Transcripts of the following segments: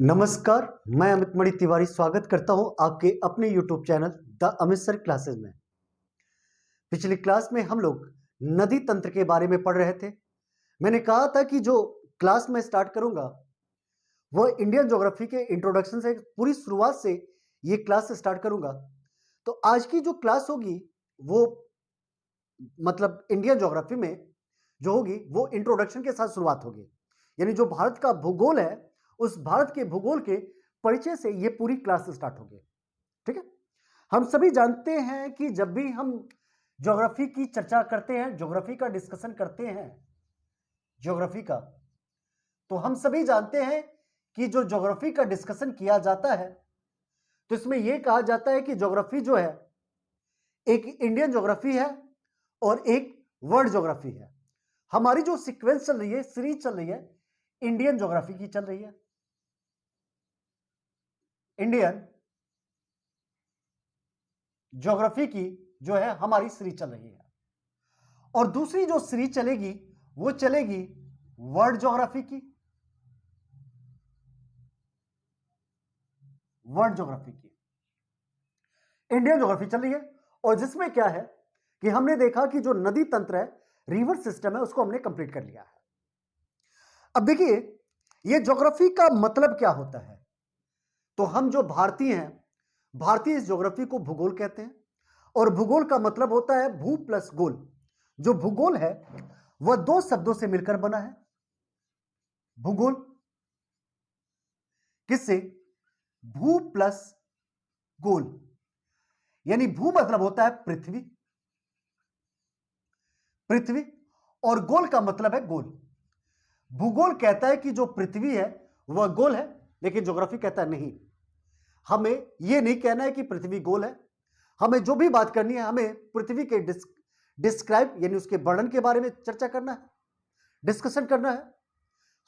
नमस्कार, मैं अमित मणि तिवारी स्वागत करता हूं आपके अपने YouTube channel the Amit sir classes में। पिछली क्लास में हम लोग नदी तंत्र के बारे में पढ़ रहे थे। मैंने कहा था कि जो क्लास में स्टार्ट करूंगा वह इंडियन ज्योग्राफी के इंट्रोडक्शन से पूरी शुरुआत से ये क्लास स्टार्ट करूंगा। तो आज की जो क्लास होगी वो मतलब इंडियन ज्योग्राफी में जो होगी वो इंट्रोडक्शन के साथ शुरुआत होगी। यानी जो भारत का भूगोल है उस भारत के भूगोल के परिचय से ये पूरी क्लास स्टार्ट होगी। ठीक है, हम सभी जानते हैं कि जब भी हम ज्योग्राफी की चर्चा करते हैं, ज्योग्राफी का डिस्कशन करते हैं, ज्योग्राफी का, तो हम सभी जानते हैं कि जो ज्योग्राफी का डिस्कशन किया जाता है तो इसमें यह कहा जाता है कि ज्योग्राफी जो है एक इंडियन ज्योग्राफी है और एक वर्ल्ड ज्योग्राफी है। हमारी जो सीक्वेंस चल रही है, सीरीज चल रही है, इंडियन ज्योग्राफी की चल रही है। इंडियन ज्योग्राफी की जो है हमारी सीरीज चल रही है और दूसरी जो सीरीज चलेगी वो चलेगी वर्ल्ड ज्योग्राफी की, वर्ल्ड ज्योग्राफी की। इंडियन ज्योग्राफी चल रही है और जिसमें क्या है कि हमने देखा कि जो नदी तंत्र है, रिवर सिस्टम है, उसको हमने कंप्लीट कर लिया है। अब देखिए ये ज्योग्राफी का मतलब क्या होता है। तो हम जो भारतीय हैं, भारतीय इस ज्योग्राफी को भूगोल कहते हैं और भूगोल का मतलब होता है भू प्लस गोल। जो भूगोल है वह दो शब्दों से मिलकर बना है। भूगोल किससे? भू प्लस गोल। यानी भू मतलब होता है पृथ्वी, पृथ्वी, और गोल का मतलब है गोल। भूगोल कहता है कि जो पृथ्वी है वह गोल है, लेकिन ज्योग्राफी कहता है नहीं, हमें यह नहीं कहना है कि पृथ्वी गोल है। हमें जो भी बात करनी है, हमें पृथ्वी के डिस्क्राइब यानी उसके वर्णन के बारे में चर्चा करना है, डिस्कशन करना है,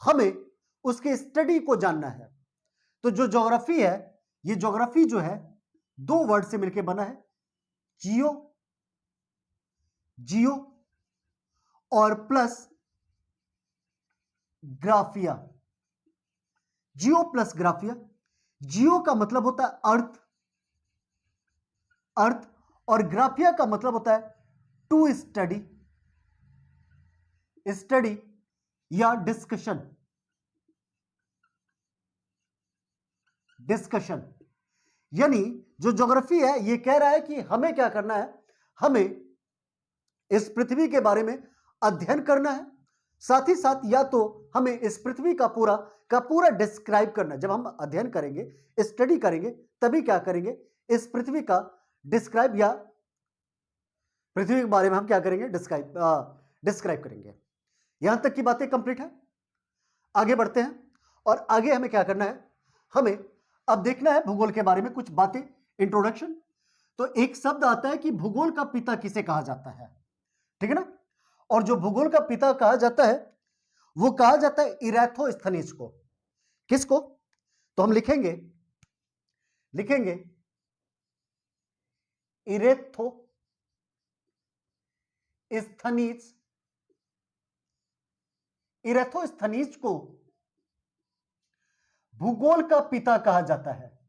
हमें उसके स्टडी को जानना है। तो जो ज्योग्राफी है, ये ज्योग्राफी जो है दो वर्ड से मिलकर बना है, जियो, जियो और प्लस ग्राफिया। जियो प्लस ग्राफिया। जियो का मतलब होता है अर्थ, अर्थ, और ग्राफिया का मतलब होता है टू स्टडी, स्टडी या डिस्कशन, डिस्कशन। यानी जो ज्योग्राफी है ये कह रहा है कि हमें क्या करना है, हमें इस पृथ्वी के बारे में अध्ययन करना है, साथ ही साथ या तो हमें इस पृथ्वी का पूरा डिस्क्राइब करना है। जब हम अध्ययन करेंगे, स्टडी करेंगे, तभी क्या करेंगे, इस पृथ्वी का डिस्क्राइब या पृथ्वी के बारे में हम क्या करेंगे, डिस्क्राइब करेंगे। यहां तक की बातें कंप्लीट है। आगे बढ़ते हैं और आगे हमें क्या करना है, हमें अब देखना है भूगोल के बारे में कुछ बातें, इंट्रोडक्शन। तो एक शब्द आता है कि भूगोल का पिता किसे कहा जाता है, ठीक है ना। और जो भूगोल का पिता कहा जाता है वो कहा जाता है इरेथोस्थनीज को। किसको? तो हम लिखेंगे, लिखेंगे इरेथोस्थनीज। इरेथोस्थनीज को भूगोल का पिता कहा जाता है,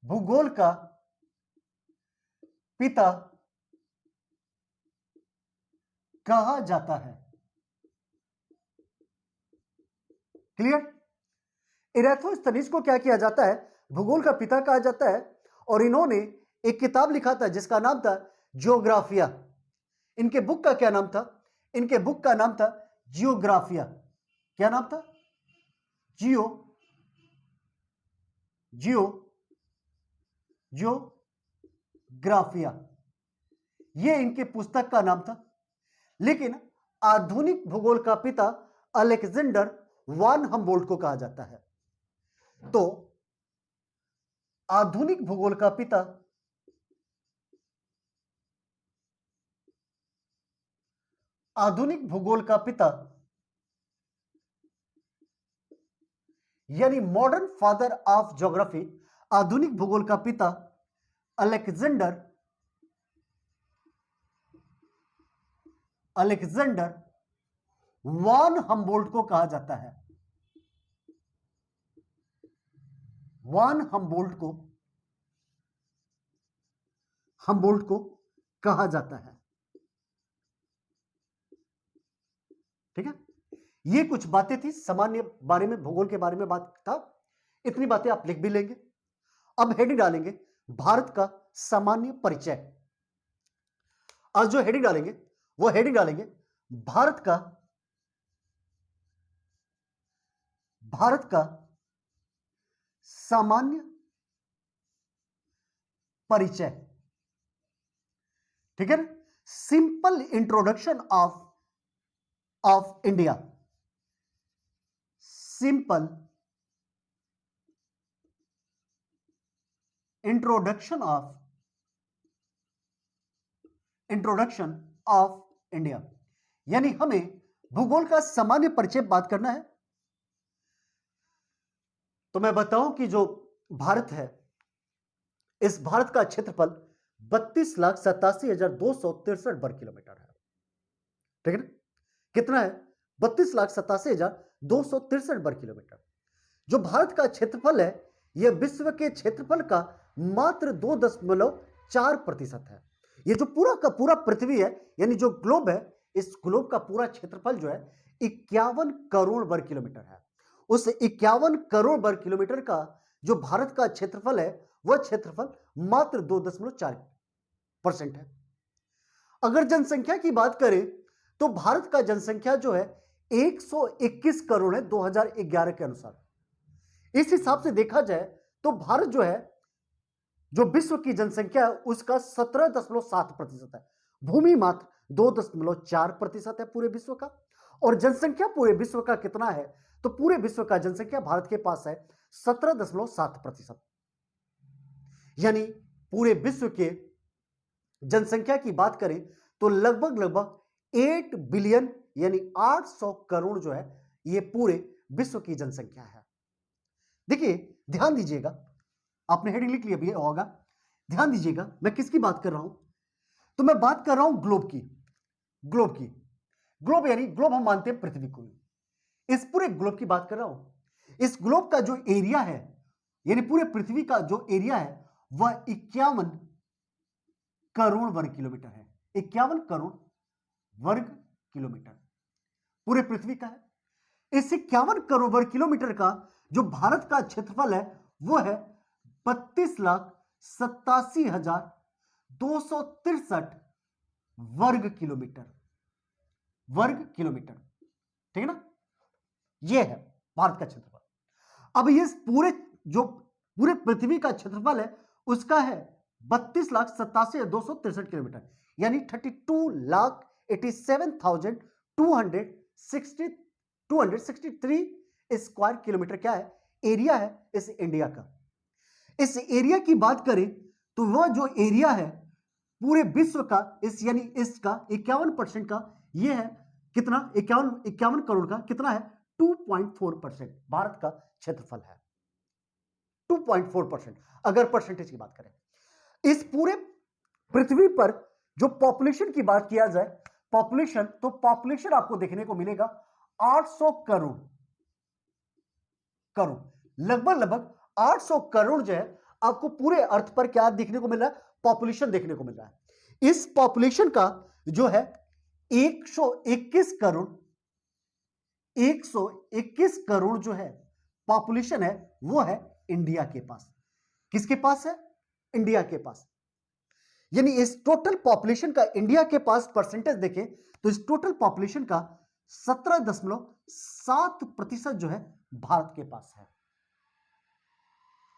भूगोल का पिता कहा जाता है। क्लियर? इरेथोस्थनीज को क्या किया जाता है, भूगोल का पिता कहा जाता है। और इन्होंने एक किताब लिखा था जिसका नाम था जियोग्राफिया। इनके बुक का क्या नाम था? इनके बुक का नाम था जियोग्राफिया। क्या नाम था? जियो, जियो, जियोग्राफिया, ये इनके पुस्तक का नाम था। लेकिन आधुनिक भूगोल का पिता अलेक्जेंडर वान हम्बोल्ट को कहा जाता है। तो आधुनिक भूगोल का पिता आधुनिक भूगोल का पिता यानी मॉडर्न फादर ऑफ ज्योग्राफी, आधुनिक भूगोल का पिता अलेक्जेंडर वान हम्बोल्ट को कहा जाता है। वान हमबोल्ट को कहा जाता है। ठीक है, ये कुछ बातें थी सामान्य बारे में, भूगोल के बारे में बात था। इतनी बातें आप लिख भी लेंगे। अब हेडिंग डालेंगे भारत का सामान्य परिचय। आज जो हेडिंग डालेंगे वो हेडिंग डालेंगे भारत का सामान्य परिचय। ठीक है ना, simple introduction of India, simple introduction of India, यानी हमें भूगोल का सामान्य परिचय बात करना है। तो मैं बताऊं कि जो भारत है, इस भारत का क्षेत्रफल 32,87,263 वर्ग किलोमीटर है। ठीक है ना, कितना है? 32,87,263 वर्ग किलोमीटर। जो भारत का क्षेत्रफल है यह विश्व के क्षेत्रफल का मात्र 2.4% है। ये जो पूरा का पूरा पृथ्वी है, यानी जो ग्लोब है, इस ग्लोब का पूरा क्षेत्रफल जो है 51 करोड़ वर्ग किलोमीटर है। उस 51 करोड़ वर्ग किलोमीटर का जो भारत का क्षेत्रफल है, वह क्षेत्रफल मात्र 2.4% है। अगर जनसंख्या की बात करें तो भारत का जनसंख्या जो है 121 करोड़ है 2011 के अनुसार। इस हिसाब से देखा जाए तो भारत जो है, जो विश्व की जनसंख्या है उसका 17.7% है। भूमि मात्र 2.4% है पूरे विश्व का। और जनसंख्या पूरे विश्व का कितना है? तो पूरे विश्व का जनसंख्या भारत के पास है 17.7%। यानी पूरे विश्व के जनसंख्या की बात करें तो लगभग 8 बिलियन यानी 800 करोड़ जो है ये पूरे विश्व की जनसंख्या है। देखिए, ध्यान दीजिएगा, आपने हेडिंग लिख लिया भी होगा। ध्यान दीजिएगा, मैं किसकी बात कर रहा हूं? तो मैं बात कर रहा हूं ग्लोब की। ग्लोब यानी ग्लोब हम मानते हैं पृथ्वी को। इस पूरे ग्लोब की बात कर रहा हूं। इस ग्लोब का जो एरिया है, यानी पूरे पृथ्वी का जो एरिया है, वह 51 करोड़ वर्ग किलोमीटर है। 51 करोड़ वर्ग किलोमीटर पूरे पृथ्वी का है। इस 51 करोड़ वर्ग किलोमीटर का जो भारत का क्षेत्रफल है वो है 32,87,263 वर्ग किलोमीटर। ठीक है ना, यह है भारत का क्षेत्रफल। अब ये पूरे पृथ्वी का क्षेत्रफल है उसका है 32,87,263 किलोमीटर, यानी 32,87,263 स्क्वायर किलोमीटर क्या है? एरिया है इस इंडिया का। इस एरिया की बात करें तो वह जो एरिया है पूरे विश्व का, यानी इसका 51% का, यह है कितना? 51 करोड़ का कितना है? 2.4% भारत का क्षेत्रफल है। 2.4% अगर परसेंटेज की बात करें। इस पूरे पृथ्वी पर जो पॉपुलेशन की बात किया जाए, पॉपुलेशन आपको देखने को मिलेगा 800 करोड़। लगभग 800 करोड़ जो है आपको पूरे अर्थ पर क्या देखने को मिल रहा है? पॉपुलेशन देखने को मिल रहा है। इस पॉपुलेशन का जो है 121 करोड़ जो है पॉपुलेशन है वो है इंडिया के पास। किसके पास है? इंडिया के पास। यानी इस टोटल पॉपुलेशन का इंडिया के पास परसेंटेज देखें तो इस टोटल पॉपुलेशन का 17.7% जो है भारत के पास है।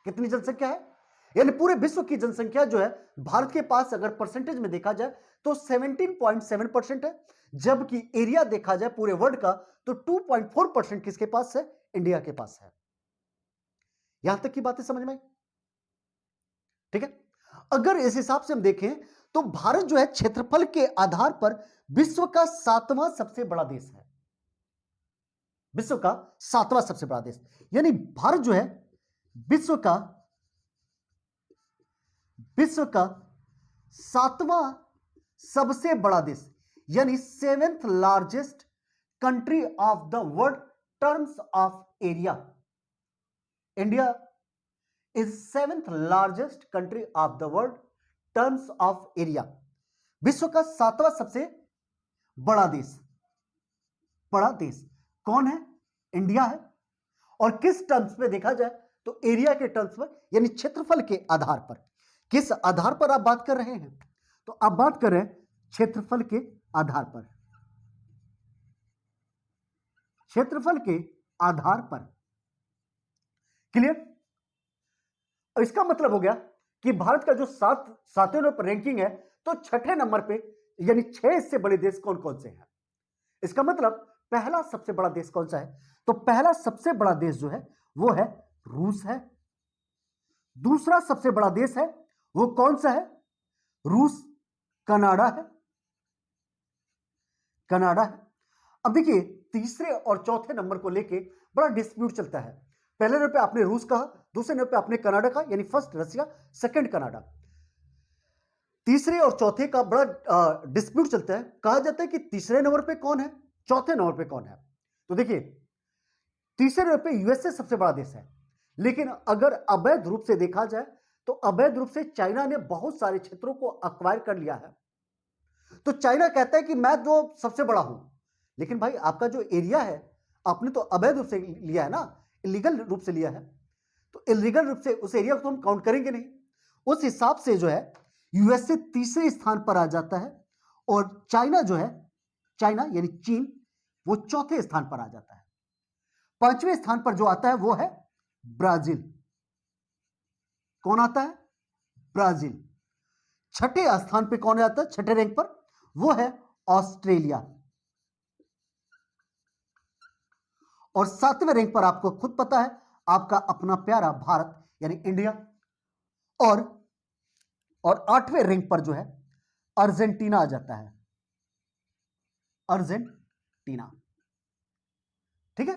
कितनी जनसंख्या है? यानी पूरे विश्व की जनसंख्या जो है भारत के पास अगर परसेंटेज में देखा जाए तो 17.7% है, जबकि एरिया देखा जाए पूरे वर्ल्ड का तो 2.4% किसके पास है? इंडिया के पास है। यहां तक की बातें समझ में आई? ठीक है, अगर इस हिसाब से हम देखें तो भारत जो है क्षेत्रफल के आधार पर विश्व का 7वां सबसे बड़ा देश है। विश्व का 7वां सबसे बड़ा देश, यानी भारत जो है विश्व का 7वां सबसे बड़ा देश, यानी 7th largest country of the world terms of area. India is seventh largest country of the world terms of area. विश्व का सातवां सबसे बड़ा देश कौन है? इंडिया है। और किस टर्म्स में देखा जाए तो एरिया के टर्म्स में, यानी क्षेत्रफल के आधार पर। किस आधार पर आप बात कर रहे हैं? तो आप बात कर रहे हैं क्षेत्रफल के आधार पर। क्षेत्रफल के आधार पर। क्लियर? और इसका मतलब हो गया कि भारत का जो सातवें नंबर पर रैंकिंग है, तो छठे नंबर पे, यानी 6 इससे बड़े देश कौन कौन से हैं। इसका मतलब पहला सबसे बड़ा देश कौन सा है? तो पहला सबसे बड़ा देश जो है वो है रूस है। दूसरा सबसे बड़ा देश है वो कौन सा है? रूस। कनाडा है। कनाडा है। अब देखिए, तीसरे और चौथे नंबर को लेके बड़ा डिस्प्यूट चलता है। पहले नंबर पे आपने रूस कहा, दूसरे नंबर पे आपने कनाडा कहा, यानी फर्स्ट रसिया, सेकंड कनाडा। तीसरे और चौथे का बड़ा डिस्प्यूट चलता है। कहा जाता है कि तीसरे नंबर पे कौन है, चौथे नंबर पे कौन है। तो देखिए, तीसरे नंबर पे यूएसए सबसे बड़ा देश है, लेकिन अगर अवैध रूप से देखा जाए तो अवैध रूप से चाइना ने बहुत सारे क्षेत्रों को अक्वायर कर लिया है। तो चाइना कहता है कि मैं तो सबसे बड़ा हूं, लेकिन भाई आपका जो एरिया है आपने तो अवैध रूप से लिया है ना, इलीगल रूप से लिया है। तो इलीगल रूप से उस एरिया को तो हम काउंट करेंगे नहीं। उस हिसाब से जो है यूएसए तीसरे स्थान पर आ जाता है, और चाइना जो है, चाइना यानी चीन, वो चौथे स्थान पर आ जाता है। पांचवें स्थान पर जो आता है वो है ब्राजील। कौन आता है? ब्राजील। छठे स्थान पर कौन आता है? छठे रैंक पर वो है ऑस्ट्रेलिया। और सातवें रैंक पर आपको खुद पता है आपका अपना प्यारा भारत यानी इंडिया। और आठवें रैंक पर जो है अर्जेंटीना आ जाता है। अर्जेंटीना। ठीक है।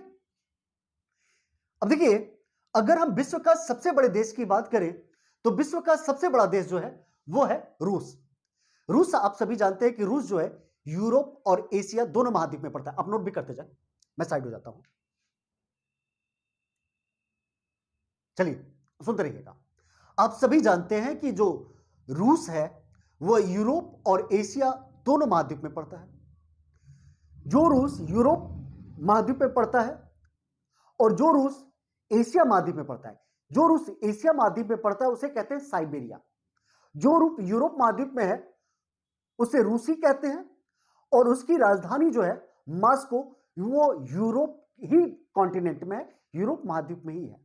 अब देखिए, अगर हम विश्व का सबसे बड़े देश की बात करें तो विश्व का सबसे बड़ा देश जो है वो है रूस। रूस, आप सभी जानते हैं कि रूस जो है यूरोप और एशिया दोनों महाद्वीप में पड़ता है। आप नोट भी करते जाए, मैं साइड हो जाता हूं। चलिए सुनते रहिएगा। आप सभी जानते हैं कि जो रूस है वह यूरोप और एशिया दोनों महाद्वीप में पड़ता है। जो रूस यूरोप महाद्वीप में पड़ता है और जो रूस एशिया महाद्वीप में पड़ता है, जो रूस एशिया महाद्वीप में पड़ता है उसे कहते हैं साइबेरिया। जो रूप यूरोप महाद्वीप में है उसे रूसी कहते हैं, और उसकी राजधानी जो है मॉस्को, वो यूरोप ही कॉन्टिनेंट में है, यूरोप महाद्वीप में ही है।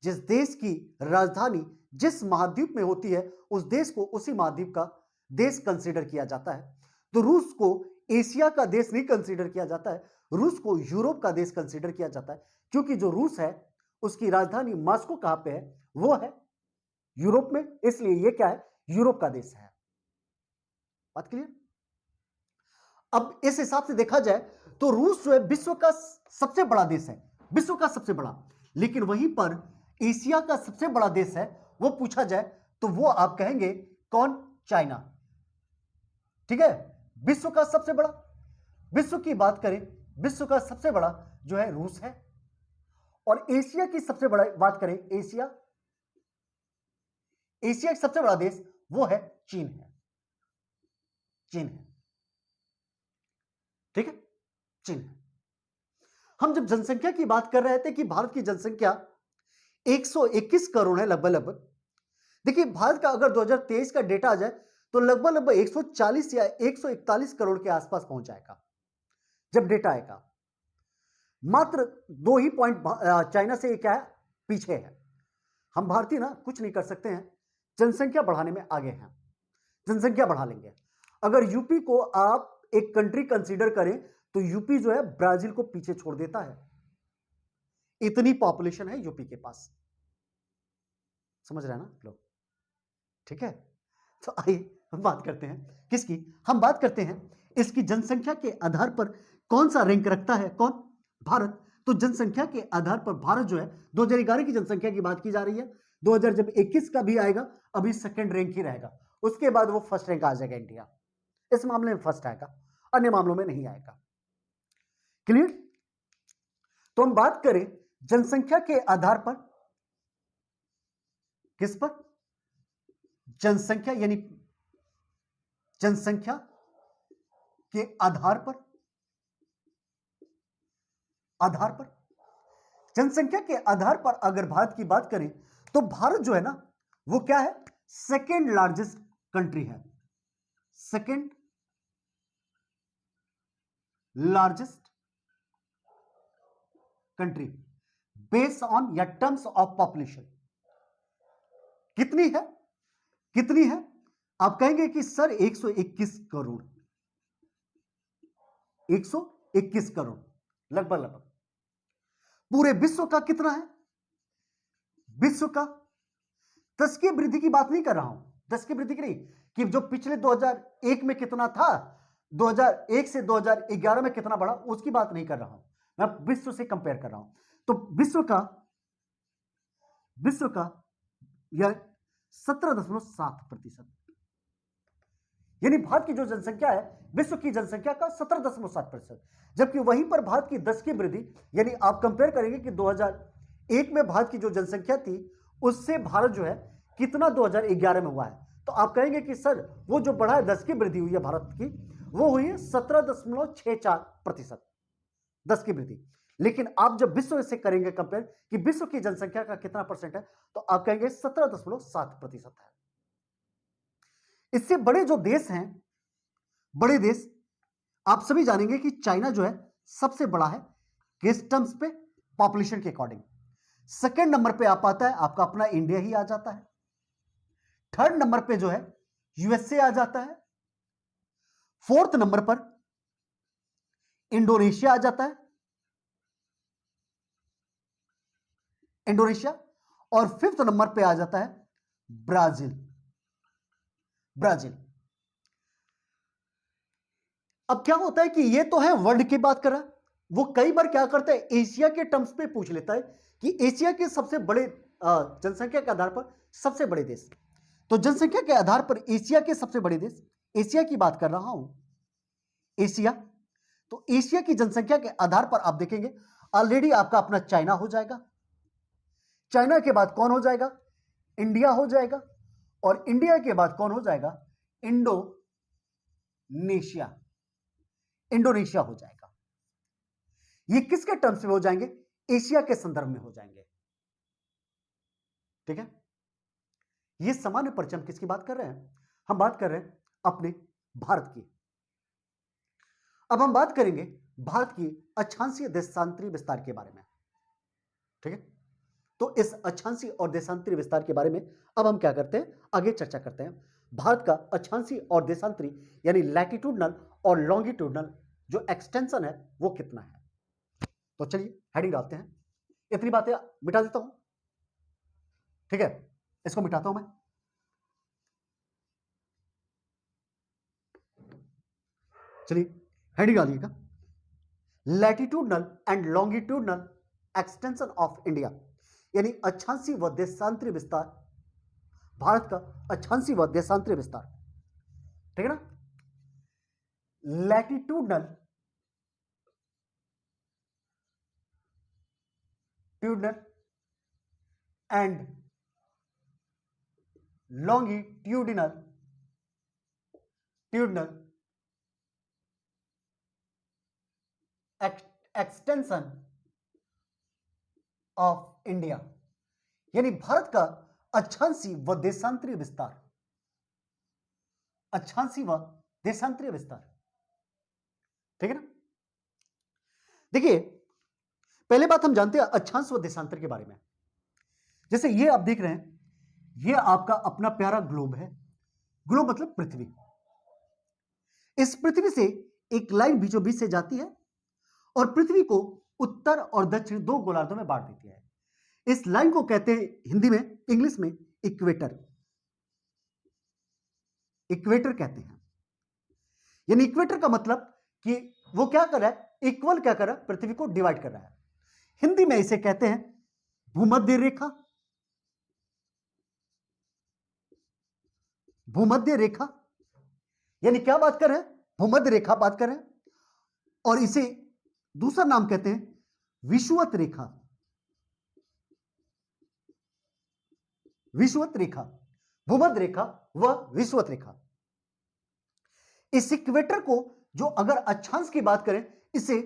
जिस देश की राजधानी जिस महाद्वीप में होती है उस देश को उसी महाद्वीप का देश कंसीडर किया जाता है। तो रूस को एशिया का देश नहीं कंसीडर किया जाता है, रूस को यूरोप का देश कंसीडर किया जाता है, क्योंकि जो रूस है उसकी राजधानी मॉस्को कहां पे है? वो है यूरोप में, इसलिए ये क्या है? यूरोप का देश है। बात क्लियर? अब इस हिसाब से देखा जाए तो रूस जो है विश्व का सबसे बड़ा देश है, विश्व का सबसे बड़ा। लेकिन वहीं पर एशिया का सबसे बड़ा देश है, वो पूछा जाए तो वो आप कहेंगे कौन? चाइना। ठीक है। विश्व का सबसे बड़ा, विश्व की बात करें, विश्व का सबसे बड़ा जो है रूस है। और एशिया की सबसे बड़ा बात करें, एशिया का सबसे बड़ा देश वो है चीन है। चीन है। ठीक है, चीन है। हम जब जनसंख्या की बात कर रहे थे कि भारत की जनसंख्या 121 करोड़ है लगभग। देखिए, भारत का अगर 2023 का डेटा आ जाए तो लगभग 140 या 141 करोड़ के आसपास पहुंच जाएगा जब डेटा आएगा। मात्र 2 ही पॉइंट चाइना से क्या है? पीछे है। हम भारतीय ना कुछ नहीं कर सकते हैं, जनसंख्या बढ़ाने में आगे हैं, जनसंख्या बढ़ा लेंगे। अगर यूपी को आप एक कंट्री कंसीडर करें तो यूपी जो है ब्राजील को पीछे छोड़ देता है, इतनी पॉपुलेशन है यूपी के पास। समझ रहे हैं ना लोग? ठीक है। तो आइए हम बात करते हैं किसकी? हम बात करते हैं इसकी जनसंख्या के आधार पर कौन सा रैंक रखता है? कौन? भारत। तो जनसंख्या के आधार पर भारत जो है 2011 की जनसंख्या की बात की जा रही है, 2021 का भी आएगा, अभी सेकंड रैंक ही रहेगा, उसके बाद वो फर्स्ट रैंक आ जाएगा इंडिया। इस मामले में फर्स्ट आएगा, अन्य मामलों में नहीं आएगा। क्लियर? तो हम बात करें जनसंख्या के आधार पर किस पर? जनसंख्या, यानी जनसंख्या के आधार पर, जनसंख्या के आधार पर अगर भारत की बात करें तो भारत जो है ना वो क्या है? सेकेंड लार्जेस्ट कंट्री है, second largest country based on या टर्म्स ऑफ पॉपुलेशन। कितनी है? कितनी है? आप कहेंगे कि सर 121 करोड़, 121 करोड़ लगभग लगभग। पूरे विश्व का कितना है? विश्व का 10 की वृद्धि की बात नहीं कर रहा हूं, 10 की वृद्धि की नहीं, कि जो पिछले 2001 में कितना था, 2001 से 2011 में कितना बढ़ा, उसकी बात नहीं कर रहा हूं मैं, विश्व से कंपेयर कर रहा हूं। तो विश्व का यह 17.7%, यानी भारत की जो जनसंख्या है विश्व की जनसंख्या का 17.7%, जबकि वहीं पर भारत की 10 की वृद्धि, यानी आप कंपेयर करेंगे कि 2001 में भारत की जो जनसंख्या थी उससे भारत जो है कितना 2011 में हुआ है, तो आप कहेंगे कि सर वो जो बढ़ा है 10 की वृद्धि हुई है भारत की, वो हुई है 17.64%, 10 की वृद्धि। लेकिन आप जब विश्व से करेंगे कंपेयर कि विश्व की जनसंख्या का कितना परसेंट है, तो आप कहेंगे 17.7% है। इससे बड़े जो देश हैं, बड़े देश, आप सभी जानेंगे कि चाइना जो है सबसे बड़ा है किस टर्म्स पे? पॉपुलेशन के अकॉर्डिंग। सेकेंड नंबर पे आप आता है आपका अपना इंडिया ही आ जाता है। थर्ड नंबर पे जो है यूएसए आ जाता है। फोर्थ नंबर पर इंडोनेशिया आ जाता है, इंडोनेशिया। और फिफ्थ नंबर पे आ जाता है ब्राजील, ब्राजील। अब क्या होता है कि ये तो है वर्ल्ड की बात कर रहा है, वो कई बार क्या करता है एशिया के टर्म्स पे पूछ लेता है कि एशिया के सबसे बड़े जनसंख्या के आधार पर सबसे बड़े देश। तो जनसंख्या के आधार पर एशिया के सबसे बड़े देश, एशिया की बात कर रहा हूं, एशिया। तो एशिया की जनसंख्या के आधार पर आप देखेंगे ऑलरेडी आपका अपना चाइना हो जाएगा, चाइना के बाद कौन हो जाएगा? इंडिया हो जाएगा, और इंडिया के बाद कौन हो जाएगा? इंडोनेशिया, इंडोनेशिया हो जाएगा। ये किसके टर्म्स में हो जाएंगे? एशिया के संदर्भ में हो जाएंगे, ठीक है। ये सामान्य परिचय हम किसकी बात कर रहे हैं? हम बात कर रहे हैं अपने भारत की। अब हम बात करेंगे भारत की अक्षांशीय देशांतरी विस्तार के बारे में, ठीक है। तो इस अक्षांशीय और देशांतरी विस्तार के बारे में अब हम क्या करते हैं, आगे चर्चा करते हैं। भारत का अक्षांशीय और देशांतरी यानी लैटिट्यूडनल और लॉन्गिट्यूडनल जो एक्सटेंशन है वो कितना है। तो चलिए हेडिंग डालते हैं, इतनी बातें मिटा देता हूं, ठीक है, इसको मिटाता हूं मैं। चलिए हेडिंग डालिएगा, latitudinal and longitudinal extension of India, यानी अक्षांशीय व देशांतरी विस्तार, भारत का अक्षांशीय व देशांतरी विस्तार, ठीक है ना। Latitudinal and longitudinal extension of India, यानी भारत का अक्षांशीय व देशांतरीय विस्तार, अक्षांशीय व देशांतरीय विस्तार, ठीक है ना। देखिए पहले बात हम जानते हैं अक्षांश व देशांतर के बारे में। जैसे ये आप देख रहे हैं, ये आपका अपना प्यारा ग्लोब है, ग्लोब मतलब पृथ्वी। इस पृथ्वी से एक लाइन बीचों बीच से जाती है और पृथ्वी को उत्तर और दक्षिण दो गोलार्धों में बांट देती है। इस लाइन को कहते हैं हिंदी में, इंग्लिश में इक्वेटर, इक्वेटर कहते हैं। यानी इक्वेटर का मतलब कि वो क्या कर रहा है, इक्वल क्या कर रहा है, पृथ्वी को डिवाइड कर रहा है। हिंदी में इसे कहते हैं भूमध्य रेखा, भूमध्य रेखा, यानी क्या बात कर रहे हैं, भूमध्य रेखा बात कर रहे हैं। और इसे दूसरा नाम कहते हैं विषुवत रेखा, विषुवत रेखा, भूमध्य रेखा व विषुवत रेखा। इस इक्वेटर को जो अगर अक्षांश की बात करें, इसे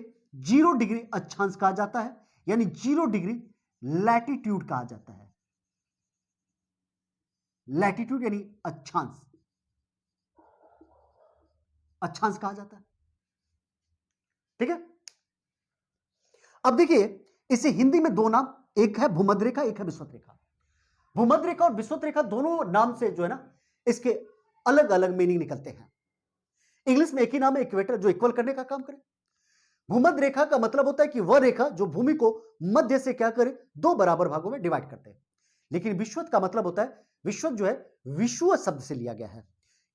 0 डिग्री अक्षांश कहा जाता है, यानी 0 डिग्री लैटिट्यूड कहा जाता है। लैटिट्यूड यानी अक्षांश, अक्षांश कहा जाता है। ठीक है। अब देखिए, इसे हिंदी में दो नाम, एक है भूमध्य रेखा, एक है विषुवत रेखा। भूमध्य रेखा और विषुवत रेखा दोनों नाम से जो है ना, इसके अलग अलग मीनिंग निकलते हैं। इंग्लिश में एक ही नाम है इक्वेटर, जो इक्वल करने का काम करे। भूमध्य रेखा का मतलब होता है कि वह रेखा जो भूमि को मध्य से क्या करे, दो बराबर भागों में डिवाइड करते हैं। लेकिन विषुवत का मतलब होता है, विषुवत जो है विषुव शब्द से लिया गया है।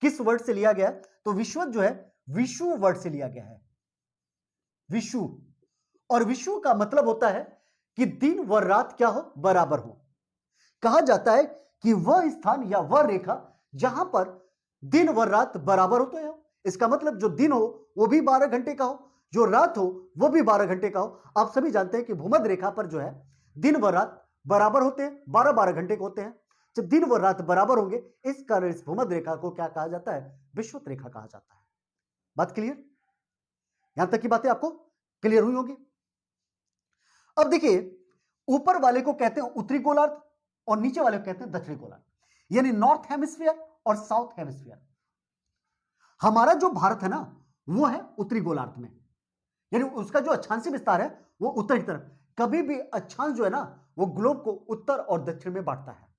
किस वर्ड से लिया गया है? तो विषुवत जो है विषु वर्ड से लिया गया है, विषु। और विषु का मतलब होता है कि दिन व रात क्या हो, बराबर हो। कहा जाता है कि वह स्थान या वह रेखा जहां पर दिन व रात बराबर होते हो। इसका मतलब जो दिन हो वो भी 12 घंटे का हो, जो रात हो वो भी 12 घंटे का हो। आप सभी जानते हैं कि भूमध्य रेखा पर जो है दिन व रात बराबर होते हैं, 12-12 घंटे के होते हैं। जब दिन व रात बराबर होंगे, इस कारण इस भूमध्य रेखा को क्या कहा जाता है? विषुवत रेखा कहा जाता है। बात क्लियर? यहां तक की बातें आपको क्लियर हुई होगी। अब देखिए, ऊपर वाले को कहते हैं उत्तरी गोलार्ध और नीचे वाले को कहते हैं दक्षिणी गोलार्ध, यानी नॉर्थ हेमिस्फीयर और साउथ हेमिस्फीयर। हमारा जो भारत है ना, वो है उत्तरी गोलार्ध में, यानी उसका जो अक्षांशीय विस्तार है वो उत्तर की तरफ। कभी भी अक्षांश जो है ना, वो ग्लोब को उत्तर और दक्षिण में बांटता है।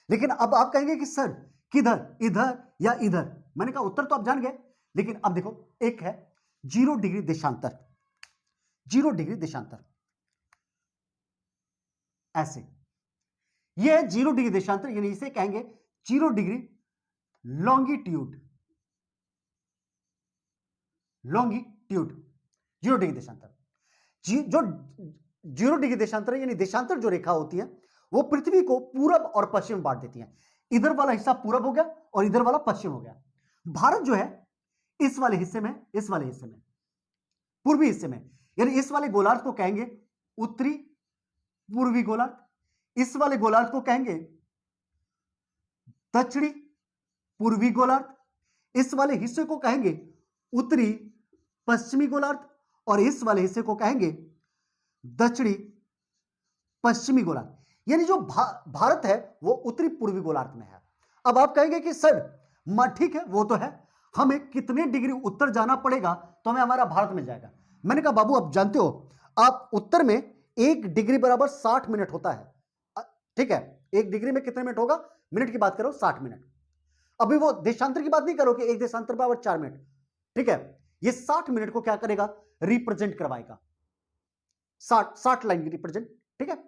लेकिन अब आप कहेंगे कि सर किधर, इधर या इधर? मैंने कहा उत्तर तो आप जान गए, लेकिन अब देखो, एक है 0 डिग्री देशांतर, 0 डिग्री देशांतर, ऐसे। यह है 0 डिग्री देशांतर, यानी इसे कहेंगे 0 डिग्री लॉन्गिट्यूड, लॉन्गिट्यूड 0 डिग्री देशांतर। जो 0 डिग्री देशांतर यानी देशांतर जो रेखा होती है, वो पृथ्वी को पूरब और पश्चिम बांट देती है। इधर वाला हिस्सा पूरब हो गया और इधर वाला पश्चिम हो गया। भारत जो है इस वाले हिस्से में, इस वाले हिस्से में, पूर्वी हिस्से में, यानी इस वाले गोलार्ध को कहेंगे उत्तरी पूर्वी गोलार्ध, इस वाले गोलार्ध को कहेंगे दक्षिणी पूर्वी गोलार्ध, इस वाले हिस्से को कहेंगे उत्तरी पश्चिमी गोलार्ध, और इस वाले हिस्से को कहेंगे दक्षिणी पश्चिमी गोलार्ध। यानी जो भारत है वो उत्तरी पूर्वी गोलार्ध में है। अब आप कहेंगे कि सर ठीक है, वो तो है, हमें कितने डिग्री उत्तर जाना पड़ेगा तो हमें हमारा भारत मिल जाएगा? मैंने कहा बाबू, आप जानते हो, आप उत्तर में 1 डिग्री बराबर 60 मिनट होता है। ठीक है, 1 डिग्री में कितने मिनट होगा? मिनट की बात करो, 60 मिनट। अभी वो देशांतर की बात नहीं करो कि 1 देशांतर बराबर 4 मिनट। ठीक है, ये 60 मिनट को क्या करेगा? रिप्रेजेंट करवाएगा, 60 लाइन की रिप्रेजेंट। ठीक है,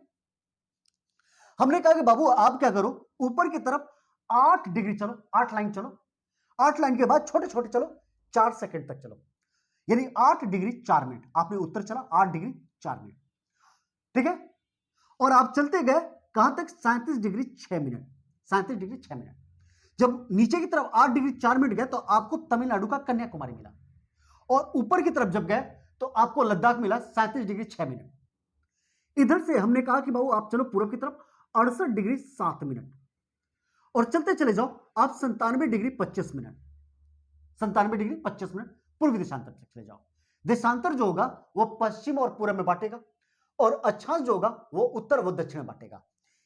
हमने कहा कि बाबू आप क्या करो, ऊपर की तरफ 8 डिग्री चलो, 8 लाइन चलो, 8 लाइन के बाद छोटे छोटे चलो, 4 सेकंड तक चलो, यानी 8 डिग्री 4 मिनट आपने उत्तर चला, 8 डिग्री 4 मिनट। ठीक है, और आप चलते गए कहां तक? 37 डिग्री 6 मिनट, 37 डिग्री 6 मिनट। जब नीचे की तरफ 8 डिग्री 4 मिनट गए तो आपको तमिलनाडु का कन्याकुमारी मिला, और ऊपर की तरफ जब गए तो आपको लद्दाख मिला 37 डिग्री 6 मिनट। इधर से हमने कहा कि बाबू आप चलो पूर्व की तरफ 68 डिग्री 7 मिनट, और चलते चले जाओ आप 97 डिग्री 25 मिनट, 97 डिग्री 25 मिनट पूर्वी देशांतर तक चले जाओ। देशांतर जो होगा वो पश्चिम और पूर्व में बांटेगा, और अक्षांश जो होगा वो उत्तर व दक्षिण में बांटेगा।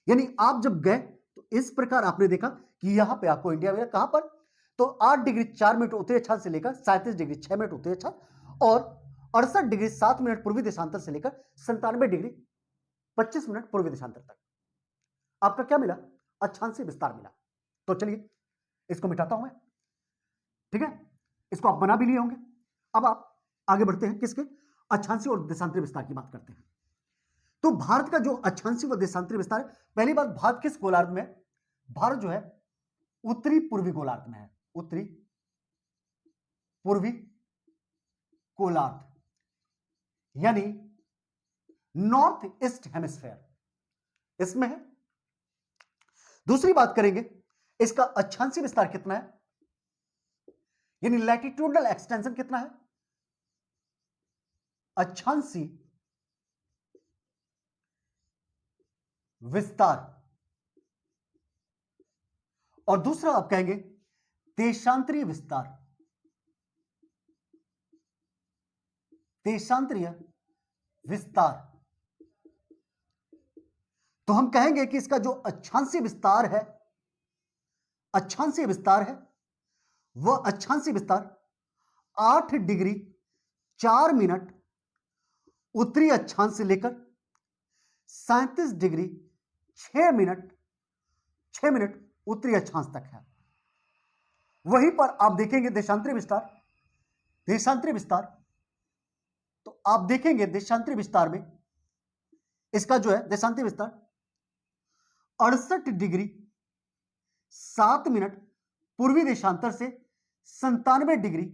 यानी आप जब गए तो इस प्रकार आपने देखा कि यहां पे आपको इंडिया में कहां पर? तो 8 डिग्री 4 मिनट उत्तरी अक्षांश से लेकर 37 डिग्री 6 मिनट उत्तरी अक्षांश, और 68 डिग्री 7 मिनट पूर्वी देशांतर से लेकर 97 डिग्री 25 मिनट पूर्वी देशांतर तक आपका क्या मिला? अक्षांशीय विस्तार मिला। तो चलिए इसको मिटाता हूं मैं। ठीक है, इसको आप बना भी लिए होंगे। अब आप आगे बढ़ते हैं, किसके? अक्षांशीय और देशांतरीय विस्तार की बात करते हैं। तो भारत का जो अक्षांशीय व देशांतरीय विस्तार है, पहली बात, भारत किस गोलार्ध में? भारत जो है उत्तरी पूर्वी गोलार्ध में है, उत्तरी पूर्वी गोलार्ध, यानी नॉर्थ ईस्ट हेमिस्फेयर इसमें है। दूसरी बात करेंगे, इसका अक्षांशीय विस्तार कितना है, यानी लैटिट्यूडनल एक्सटेंशन कितना है? अक्षांशीय विस्तार और दूसरा आप कहेंगे देशांतरीय विस्तार। देशांतरीय विस्तार, तो हम कहेंगे कि इसका जो अक्षांशीय विस्तार है, अक्षांशीय विस्तार है, वह अक्षांशीय विस्तार 8 डिग्री 4 मिनट उत्तरी अक्षांश से लेकर 37 डिग्री 6 मिनट उत्तरी अक्षांश तक है। वहीं पर आप देखेंगे देशांतरीय विस्तार, देशांतरीय विस्तार, तो आप देखेंगे देशांतरीय विस्तार में इसका जो है देशांतरीय विस्तार 68 डिग्री 7 मिनट पूर्वी देशांतर से 97 डिग्री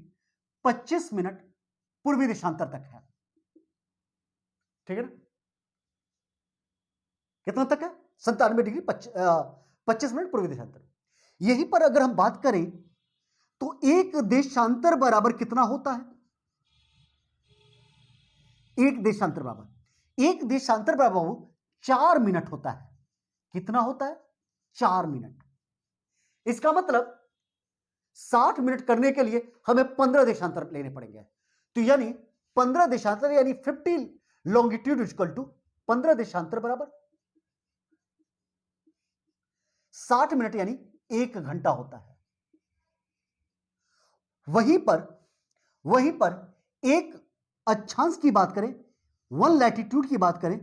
25 मिनट पूर्वी देशांतर तक है। ठीक है ना? कितना तक है? 97 डिग्री 25 मिनट पूर्वी देशांतर। यहीं पर अगर हम बात करें तो एक देशांतर बराबर कितना होता है? एक देशांतर बराबर 4 मिनट होता है। कितना होता है? 4 मिनट। इसका मतलब 60 मिनट करने के लिए हमें 15 देशांतर लेने पड़ेंगे। तो यानी 15 देशांतर यानी 50 लॉन्गिट्यूड इक्वल टू 15 देशांतर बराबर 60 मिनट यानी 1 घंटा होता है। वहीं पर एक अक्षांश की बात करें, 1 लैटिट्यूड की बात करें,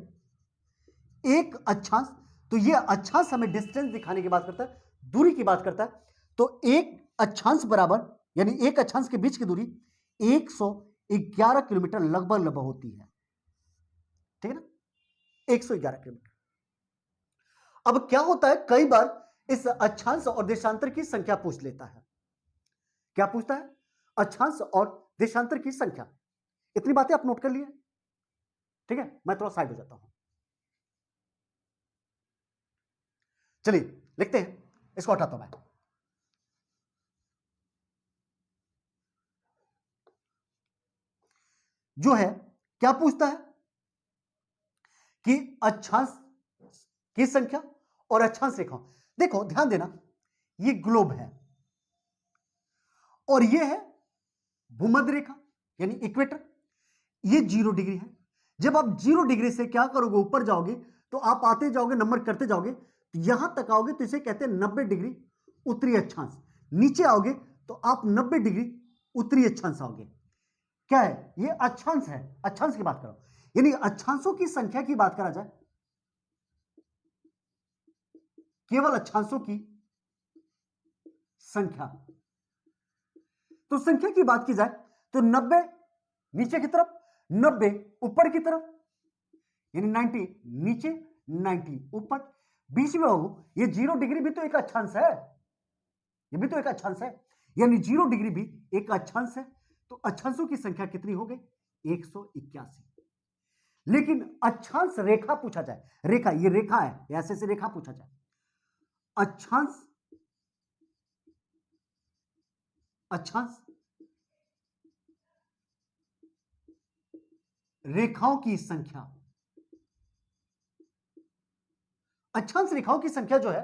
एक अक्षांश, तो यह अक्षांश हमें डिस्टेंस दिखाने की बात करता है, दूरी की बात करता है। तो एक अक्षांश बराबर यानी एक अक्षांश के बीच की दूरी 111 किलोमीटर लगभग होती है। ठीक है ना? 111 किलोमीटर। अब क्या होता है, कई बार इस अक्षांश और देशांतर की संख्या पूछ लेता है। क्या पूछता है? अक्षांश और देशांतर की संख्या। इतनी बातें आप नोट कर लिए? ठीक है, मैं थोड़ा साइड हो जाता हूं। चलिए लिखते हैं, इसको हटाता हूं मैं। जो है क्या पूछता है कि अक्षांश की संख्या और अक्षांश रेखा। देखो ध्यान देना, ये ग्लोब है और ये है भूमध्य रेखा यानी इक्वेटर। ये 0 डिग्री है। जब आप 0 डिग्री से क्या करोगे, ऊपर जाओगे तो आप आते जाओगे, नंबर करते जाओगे, तो यहां तक आओगे तो इसे कहते हैं 90 डिग्री उत्तरी अक्षांश। नीचे आओगे तो आप 90 डिग्री उत्तरी अक्षांश आओगे। क्या है? ये अक्षांश है। अक्षांश की बात करो, यानी अक्षांशों की संख्या की बात करा जाए, केवल अक्षांशों की संख्या, तो संख्या की बात की जाए तो 90 नीचे की तरफ, 90 ऊपर की तरफ, यानी 90 नीचे 90 ऊपर। बीच में हो ये 0 डिग्री भी तो एक अक्षांश है, ये भी तो एक अक्षांश है, यानी 0 डिग्री भी एक अक्षांश है। तो अक्षांशों की संख्या कितनी हो गई? 181। लेकिन अक्षांश रेखा पूछा जाए, रेखा, ये रेखा है, ऐसे से रेखा पूछा जाए, अक्षांश रेखाओं की संख्या, अक्षांश रेखाओं की संख्या जो है,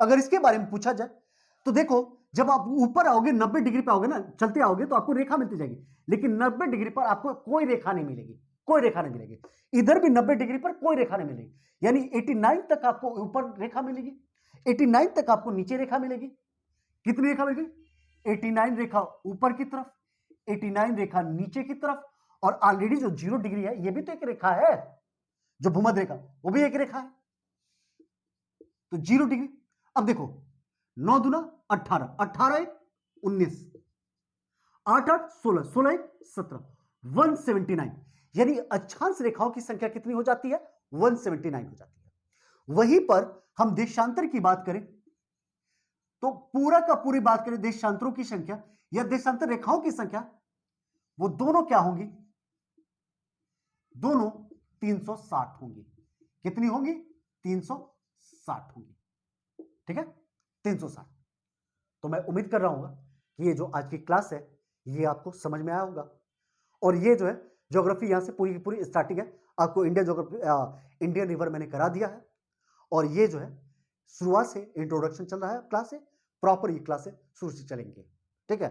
अगर इसके बारे में पूछा जाए तो देखो, जब आप ऊपर आओगे 90 डिग्री पे आओगे ना, चलते आओगे तो आपको रेखा मिलती जाएगी, लेकिन 90 डिग्री पर आपको कोई रेखा नहीं मिलेगी, कोई रेखा नहीं मिलेगी। इधर भी 90 डिग्री पर कोई रेखा नहीं मिलेगी, यानी 89 तक आपको ऊपर रेखा मिलेगी, 89 तक आपको नीचे रेखा मिलेगी। कितनी रेखा मिलेगी? 89 रेखा ऊपर की तरफ, 89 रेखा नीचे की तरफ, और ऑलरेडी जो 0 डिग्री है ये भी तो एक रेखा है, जो भूमध्य रेखा वो भी एक रेखा है। तो 0 डिग्री। अब देखो 9 दूना 18, 18 एक 19, 8 8 16, 16 एक 17, 179, यानी अक्षांश रेखाओं की संख्या कितनी हो जाती है? 179 हो जाती है। वहीं पर हम देशांतर की बात करें तो पूरा का पूरी बात करें देशांतरों की संख्या या देशांतर रेखाओं की संख्या, वो दोनों क्या होंगी? दोनों 360 होंगी। कितनी होंगी? 360 होंगी। ठीक है, 360। तो मैं उम्मीद कर रहा हूं कि ये जो आज की क्लास है ये आपको समझ में आया होगा। और ये जो है ज्योग्राफी यहां से पूरी की पूरी स्टार्टिंग है, आपको इंडियन ज्योग्राफी, इंडियन रिवर मैंने करा दिया है, और ये जो है शुरुआत से इंट्रोडक्शन चल रहा है क्लास से, प्रॉपर ये क्लासेस शुरू से चलेंगी। ठीक है,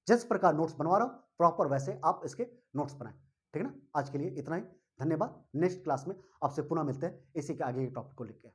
जिस प्रकार नोट्स बनवा रहा हूं प्रॉपर वैसे आप इसके नोट्स बनाएं। ठीक है ना, आज के लिए इतना ही। धन्यवाद। नेक्स्ट क्लास में आपसे पुनः मिलते हैं इसी के आगे के टॉपिक को लेकर।